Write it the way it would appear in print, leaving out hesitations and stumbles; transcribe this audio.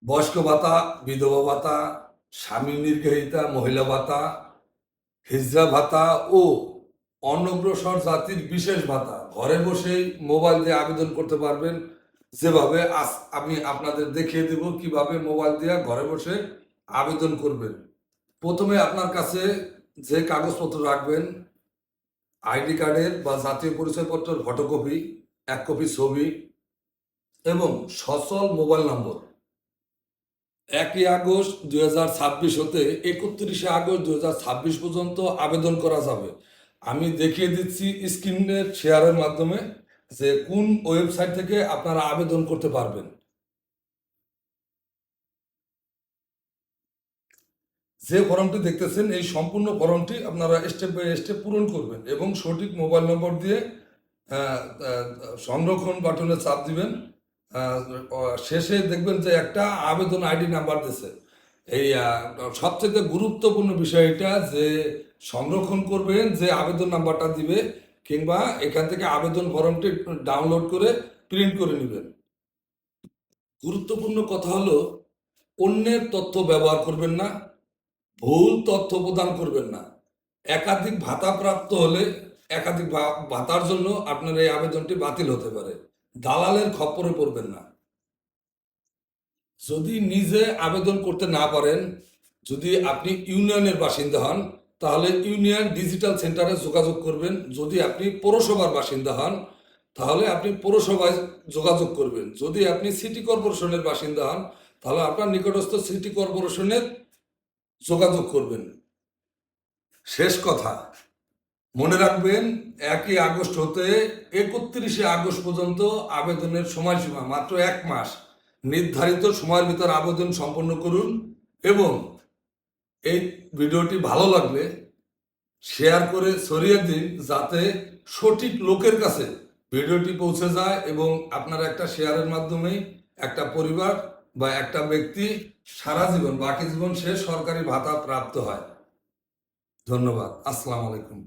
বয়স্ক ভাতা, বিধবা ভাতা, স্বামী নির্গরিতা মহিলা ভাতা, হিজড়া ভাতা ও অনগ্রসর জাতির বিশেষ ভাতা ঘরে বসেই মোবাইল দিয়ে আবেদন করতে পারবেন। যেভাবে আমি আপনাদের দেখিয়ে দেব কিভাবে মোবাইল দিয়ে ঘরে বসে আবেদন করবেন। প্রথমে আপনার কাছে যে কাগজপত্র রাখবেন, আইডি কার্ডের বা জাতীয় পরিচয়পত্রের ফটোকপি, 1 কপি ছবি এবং সচল মোবাইল নম্বর। 1 আগস্ট 2026 হতে 31 আগস্ট 2026 পর্যন্ত আবেদন করা যাবে। আমি দেখিয়ে দিচ্ছি স্ক্রিনের শেয়ারের মাধ্যমে যে কোন ওয়েবসাইট থেকে আপনারা আবেদন করতে পারবেন। যে ফর্মটি দেখতেছেন এই সম্পূর্ণ ফর্মটি আপনারা স্টেপ বাই স্টেপ পূরণ করবেন এবং সঠিক মোবাইল নম্বর দিয়ে সংরক্ষণ বাটনে চাপ দিবেন। শেষে দেখবেন যে একটা আবেদন আইডি নাম্বার দিয়েছে। এই সবথেকে গুরুত্বপূর্ণ বিষয় এটা যে সংরক্ষণ করবেন যে আবেদন নাম্বারটা দিবে, কিংবা এখান থেকে আবেদন ফর্মটি ডাউনলোড করে প্রিন্ট করে নেবেন। গুরুত্বপূর্ণ কথা হলো অন্যের তথ্য ব্যবহার করবেন না, ভুল তথ্য প্রদান করবেন না। একাধিক ভাতা প্রাপ্ত হলে একাধিক ভাতার জন্য আপনার এই আবেদনটি বাতিল হতে পারে। দালালের খপ্পরে পড়বেন না। যদি নিজে আবেদন করতে না পারেন, যদি আপনি ইউনিয়নের বাসিন্দা হন, তাহলে ইউনিয়ন ডিজিটাল সেন্টারে যোগাযোগ করবেন। যদি আপনি পৌরসভার বাসিন্দা হন, তাহলে আপনি পৌরসভায় যোগাযোগ করবেন। যদি আপনি সিটি কর্পোরেশনের বাসিন্দা হন, তাহলে আপনার নিকটস্থ সিটি কর্পোরেশনের যোগাযোগ করবেন। শেষ কথা, মনে রাখবেন 1 আগস্ট হতে 31 আগস্ট পর্যন্ত আবেদনের সময়সীমা মাত্র 1 মাস। নির্ধারিত সময়ের ভিতর আবেদন সম্পন্ন করুন এবং এই ভিডিওটি ভালো লাগলে শেয়ার করে ছড়িয়ে দিন, যাতে সঠিক লোকের কাছে ভিডিওটি পৌঁছে যায় এবং আপনার একটা শেয়ারের মাধ্যমেই একটা পরিবার বা একটা ব্যক্তি সারা জীবন, বাকি জীবন সে সরকারি ভাতা প্রাপ্ত হয়। ধন্যবাদ। আসসালামু আলাইকুম।